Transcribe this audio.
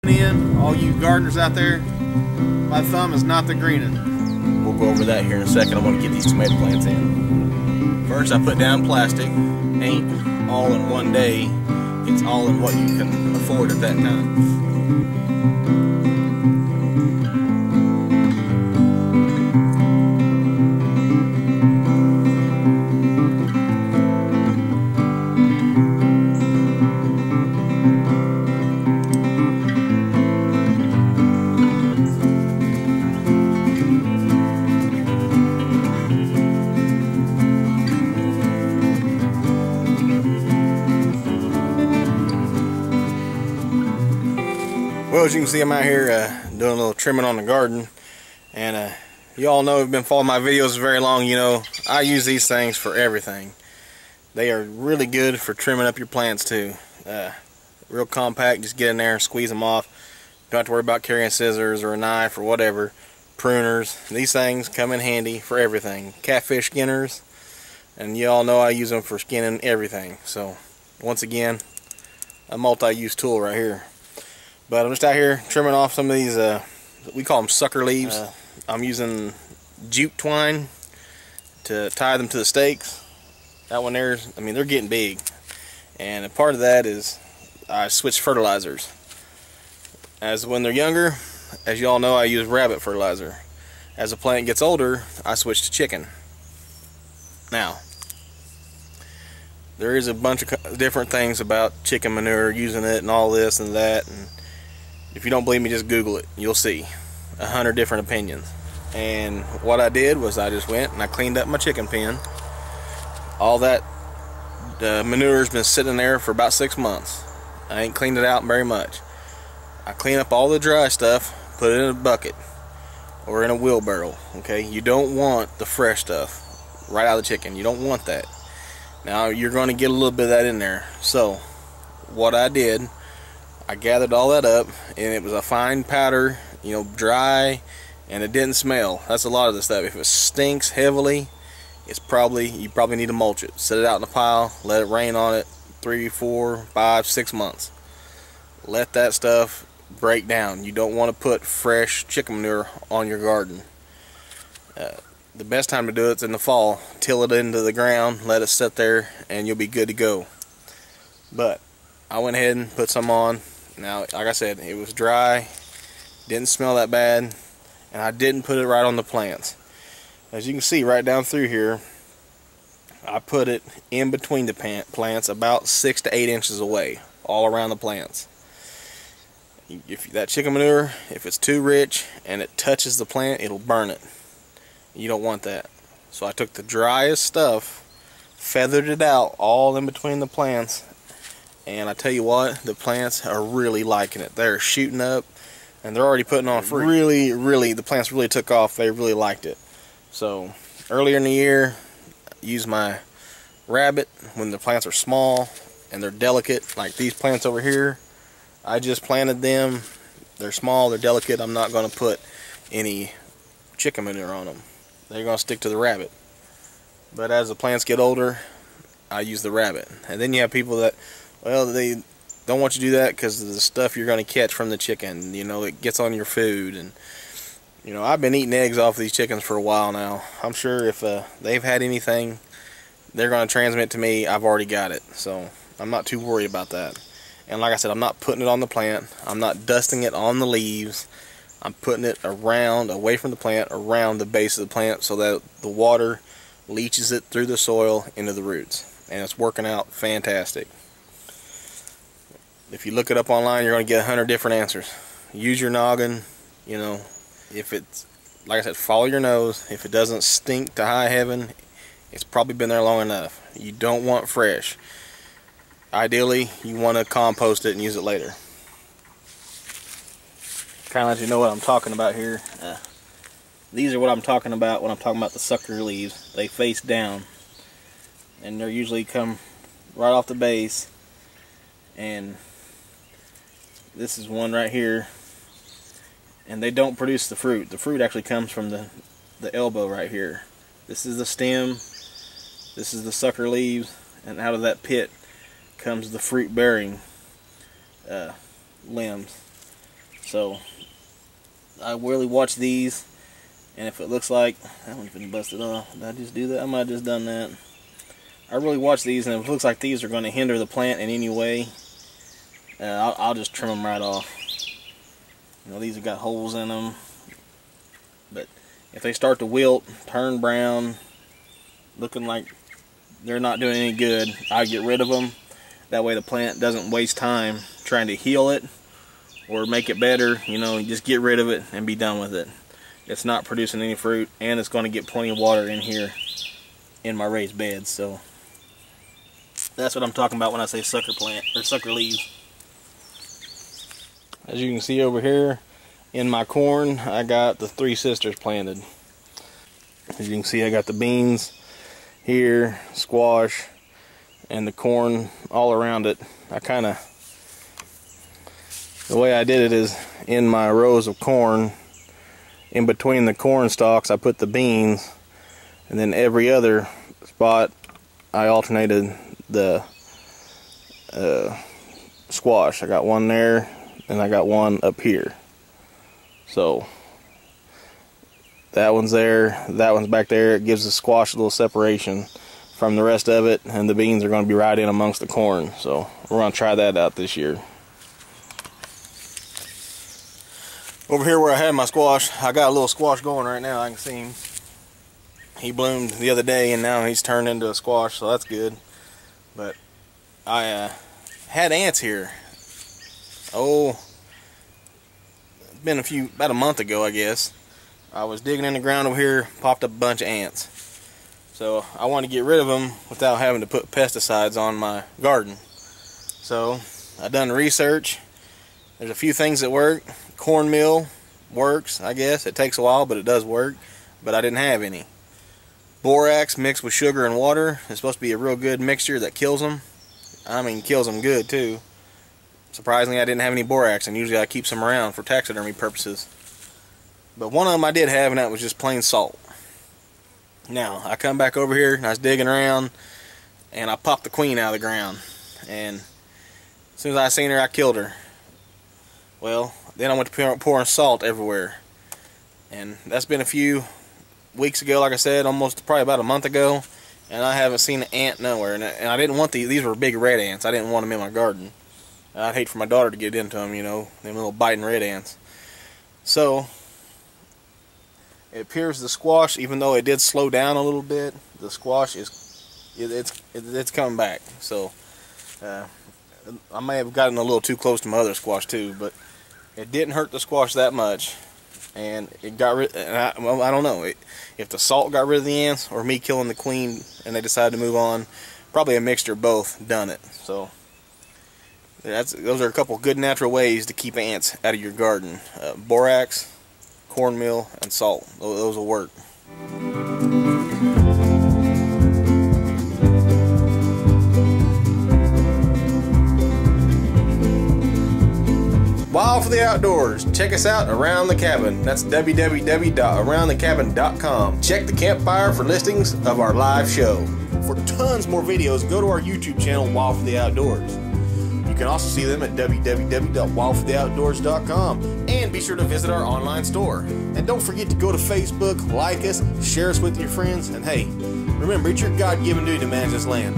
in, all you gardeners out there, my thumb is not the greenest. We'll go over that here in a second. I want to get these tomato plants in. First, I put down plastic. Ain't all in one day. It's all in what you can afford at that time. Well, as you can see, I'm out here doing a little trimming on the garden, and you all know, if you've been following my videos very long, you know I use these things for everything. They are really good for trimming up your plants too. Real compact, just get in there and squeeze them off. Don't have to worry about carrying scissors or a knife or whatever. Pruners, these things come in handy for everything. Catfish skinners, and you all know I use them for skinning everything. So once again, a multi-use tool right here. But I'm just out here trimming off some of these, we call them sucker leaves. I'm using jute twine to tie them to the stakes. That one there's, I mean, they're getting big. And a part of that is I switch fertilizers. As when they're younger, as you all know, I use rabbit fertilizer. As the plant gets older, I switch to chicken. Now, there is a bunch of different things about chicken manure, using it and all this and that. And if you don't believe me, just Google it. You'll see 100 different opinions. And what I did was I just went and I cleaned up my chicken pen. All that manure's been sitting there for about 6 months. I ain't cleaned it out very much. I clean up all the dry stuff, put it in a bucket or in a wheelbarrow. Okay, you don't want the fresh stuff right out of the chicken. You don't want that. Now you're going to get a little bit of that in there. So what I did, I gathered all that up, and it was a fine powder, you know, dry, and it didn't smell. That's a lot of the stuff. If it stinks heavily, it's you probably need to mulch it. Set it out in a pile, let it rain on it 3, 4, 5, 6 months. Let that stuff break down. You don't want to put fresh chicken manure on your garden. The best time to do it's in the fall. Till it into the ground, let it sit there, and you'll be good to go. But I went ahead and put some on. Now, like I said, it was dry, didn't smell that bad, and I didn't put it right on the plants. As you can see right down through here, I put it in between the plants, about 6 to 8 inches away, all around the plants. If that chicken manure, if it's too rich and it touches the plant, it'll burn it. You don't want that. So I took the driest stuff, feathered it out all in between the plants, and I tell you what, the plants are really liking it. They're shooting up, and they're already putting on fruit. Really, the plants really took off. They really liked it. So earlier in the year, I used my rabbit when the plants are small and they're delicate, like these plants over here. I just planted them. They're small, they're delicate. I'm not going to put any chicken manure on them. They're going to stick to the rabbit. But as the plants get older, I use the rabbit. And then you have people that, well, they don't want you to do that because of the stuff you're going to catch from the chicken. You know, it gets on your food. And, you know, I've been eating eggs off these chickens for a while now. I'm sure if they've had anything, they're going to transmit to me. I've already got it. So I'm not too worried about that. And like I said, I'm not putting it on the plant. I'm not dusting it on the leaves. I'm putting it around, away from the plant, around the base of the plant so that the water leaches it through the soil into the roots. And it's working out fantastic. If you look it up online, you're going to get 100 different answers. Use your noggin. You know, if it's, like I said, follow your nose. If it doesn't stink to high heaven, it's probably been there long enough. You don't want fresh. Ideally, you want to compost it and use it later. Kind of let you know what I'm talking about here. These are what I'm talking about when I'm talking about the sucker leaves. They face down, and they usually come right off the base. And this is one right here, and they don't produce the fruit. The fruit actually comes from the elbow right here. This is the stem, this is the sucker leaves, and out of that pit comes the fruit bearing limbs. So I really watch these, and if it looks like that one's been busted off, did I just do that? I might have just done that. I really watch these, and if it looks like these are going to hinder the plant in any way, I'll just trim them right off. You know, these have got holes in them, but if they start to wilt, turn brown, looking like they're not doing any good, I get rid of them. That way the plant doesn't waste time trying to heal it or make it better. You know, just get rid of it and be done with it. It's not producing any fruit, and it's going to get plenty of water in here in my raised beds. So that's what I'm talking about when I say sucker plant or sucker leaves. As you can see over here in my corn, I got the three sisters planted. As you can see, I got the beans here, squash, and the corn all around it. The way I did it is in my rows of corn, in between the corn stalks I put the beans, and then every other spot I alternated the squash. I got one there and I got one up here. So that one's there, that one's back there. It gives the squash a little separation from the rest of it, and the beans are going to be right in amongst the corn. So we're going to try that out this year. Over here where I had my squash, I got a little squash going right now. I can see him. He bloomed the other day and now he's turned into a squash, so that's good. But I had ants here. Oh, it's been about a month ago, I guess. I was digging in the ground over here, popped up a bunch of ants. So I want to get rid of them without having to put pesticides on my garden. So I done research. There's a few things that work. Cornmeal works, I guess. It takes a while, but it does work. But I didn't have any. Borax mixed with sugar and water is supposed to be a real good mixture that kills them. I mean, kills them good too. Surprisingly, I didn't have any borax, and usually I keep some around for taxidermy purposes. But one of them I did have, and that was just plain salt. Now, I come back over here, and I was digging around, and I popped the queen out of the ground. And as soon as I seen her, I killed her. Well, then I went to pouring salt everywhere. And that's been a few weeks ago, like I said, probably about a month ago. And I haven't seen an ant nowhere. And I didn't want these were big red ants. I didn't want them in my garden. I'd hate for my daughter to get into them, you know, them little biting red ants. So it appears the squash, even though it did slow down a little bit, the squash it's coming back. So I may have gotten a little too close to my other squash too, but it didn't hurt the squash that much, and it got rid. I don't know if the salt got rid of the ants or me killing the queen, and they decided to move on. Probably a mixture of both done it. So those are a couple good natural ways to keep ants out of your garden. Borax, cornmeal, and salt. Those will work. Wild for the Outdoors. Check us out around the cabin. That's www.aroundthecabin.com. Check the campfire for listings of our live show. For tons more videos, go to our YouTube channel, Wild for the Outdoors. You can also see them at www.wildfortheoutdoors.com, and be sure to visit our online store. And don't forget to go to Facebook, like us, share us with your friends, and hey, remember, it's your God-given duty to manage this land.